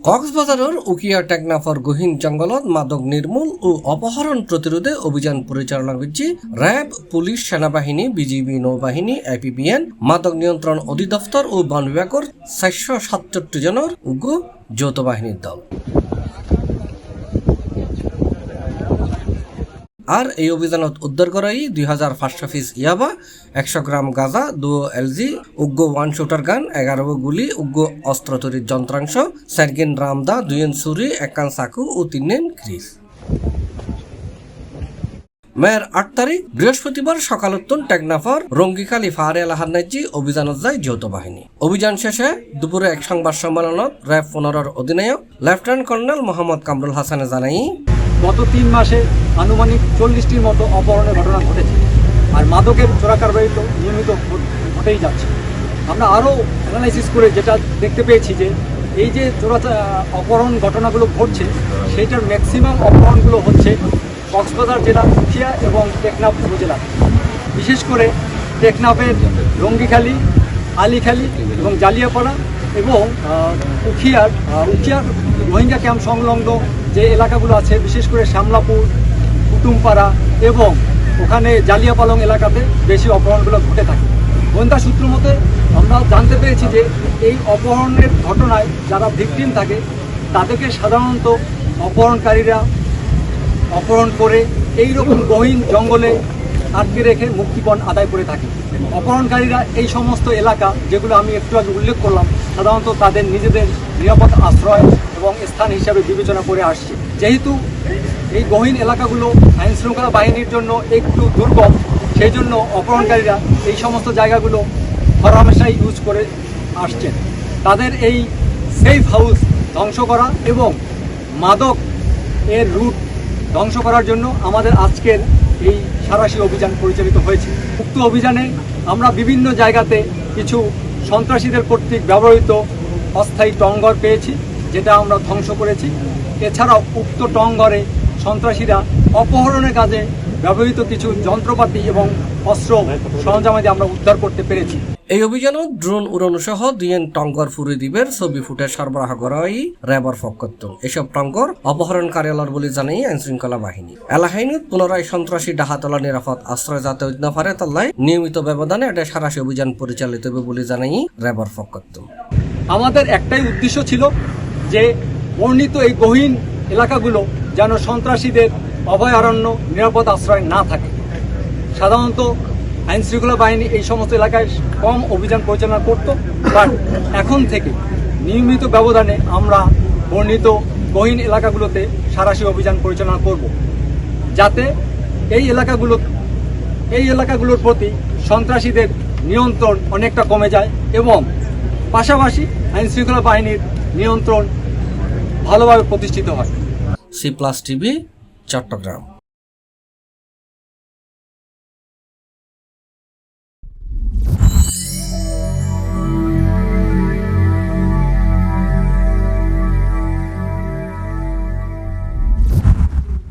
কক্সবাজারের উকিয়া টেকনাফর গহীন জঙ্গলত মাদক নির্মূল ও অপহরণ প্রতিরোধে অভিযান পরিচালনা করছে র্যাব, পুলিশ, সেনাবাহিনী, বিজিবি, নৌবাহিনী, এপিবিএন, মাদক নিয়ন্ত্রণ অধিদপ্তর ও বন বিভাগের 467 জনের উগ্র যৌথ বাহিনীর দল। আর এই অভিযানত উদ্ধার করাই 2500 পিস ইয়াবা, 100 গ্রাম গাঁজা, 2 এলজি, উগ্র 1 শুটার গান, 11 গুলি, উগ্র অস্ত্র তৈরির যন্ত্রাংশ, 4 রামদা, 2 ছুরি, 1 চাকু ও 3 ক্রিস। মেয়ের 8 তারিখ বৃহস্পতিবার সকালত্তন টেকনাফর রঙ্গিখালী ফাহারে এলাহার নাইজি অভিযানত যায় যৌথ বাহিনী। অভিযান শেষে দুপুরে এক সংবাদ সম্মেলনত র্যাব 15-র অধিনায়ক লেফটেন্যান্ট কর্নেল মোহাম্মদ কামরুল হাসানে জানাই, গত 3 মাসে আনুমানিক 40টির মতো অপহরণের ঘটনা ঘটেছে। আর মাদকের চোরাকারবারি তো নিয়মিত ঘটেই যাচ্ছে। আমরা আরও অ্যানালাইসিস করে যেটা দেখতে পেয়েছি যে এই যে অপহরণ ঘটনাগুলো ঘটছে সেইটার ম্যাক্সিমাম অপহরণগুলো হচ্ছে কক্সবাজার জেলা উখিয়া এবং টেকনাফ উপজেলা। বিশেষ করে টেকনাফের রঙ্গিখালী, আলীখালী এবং জালিয়াপাড়া এবং উখিয়ার রোহিঙ্গা ক্যাম্প সংলগ্ন যে এলাকাগুলো আছে, বিশেষ করে শ্যামলাপুর, কুটুমপাড়া এবং ওখানে জালিয়াপালং এলাকাতে বেশি অপহরণগুলো ঘটে থাকে। গোয়েন্দা সূত্র মতে আমরা জানতে পেরেছি যে এই অপহরণের ঘটনায় যারা ভিকটিম থাকে তাদেরকে সাধারণত অপহরণকারীরা অপহরণ করে এই রকম গহীন জঙ্গলে আটকে রেখে মুক্তিপণ আদায় করে থাকে। অপহরণকারীরা এই সমস্ত এলাকা যেগুলো আমি একটু আগে উল্লেখ করলাম সাধারণত তাদের নিজেদের নিরাপদ আশ্রয় এবং স্থান হিসাবে বিবেচনা করে আসছে। যেহেতু এই গহীন এলাকাগুলো আইনশৃঙ্খলা বাহিনীর জন্য একটু দুর্গম, সেই জন্য অপহরণকারীরা এই সমস্ত জায়গাগুলো হরহামেশাই ইউজ করে আসছেন। তাদের এই সেফ হাউস ধ্বংস করা এবং মাদক এর রুট ধ্বংস করার জন্য আমাদের আজকের এই সাঁড়াশি অভিযান পরিচালিত হয়েছে। উক্ত অভিযানে আমরা বিভিন্ন জায়গাতে কিছু সন্ত্রাসীদের কর্তৃক ব্যবহৃত অস্থায়ী টংঘর পেয়েছি, যেটা আমরা ধ্বংস করেছি। এছাড়াও উক্ত টংঘরে সন্ত্রাসীরা অপহরণের কাজে ব্যবহৃত কিছু যন্ত্রপাতি এবং অস্ত্র সরঞ্জামাদি আমরা উদ্ধার করতে পেরেছি। এই অভিযানত ড্রোন উড়ানো সহ 2 টঙ্গর ফুরি দ্বীপের ছবি ফুটেজ সরবরাহ করা হয় র্যাবর পক্ষত। এসব টঙ্গর অপহরণকারীলার বলে জানাই আইনশৃঙ্খলা বাহিনী। এলাকাইনত পুনরায় সন্ত্রাসী ডাহাতলা নিরাপদ আশ্রয় যাতে না পারে তাল্লাই নিয়মিত ব্যবধানে এটা সাঁড়াশি অভিযান পরিচালিত হবে বলে জানাই র্যাবর পক্ষত। আমাদের একটাই উদ্দেশ্য ছিল যে বর্ণিত এই গহীন এলাকাগুলো যেন সন্ত্রাসীদের অভয়ারণ্য, নিরাপদ আশ্রয় না থাকে। সাধারণত আইনশৃঙ্খলা বাহিনী এই সমস্ত এলাকায় কম অভিযান পরিচালনা করত, বাট এখন থেকে নিয়মিত ব্যবধানে আমরা বর্ণিত গহীন এলাকাগুলোতে সাঁড়াশি অভিযান পরিচালনা করব, যাতে এই এলাকাগুলোর প্রতি সন্ত্রাসীদের নিয়ন্ত্রণ অনেকটা কমে যায় এবং পাশাপাশি আইনশৃঙ্খলা বাহিনীর নিয়ন্ত্রণ ভালোভাবে প্রতিষ্ঠিত হয়। C+ TV, Chittagong.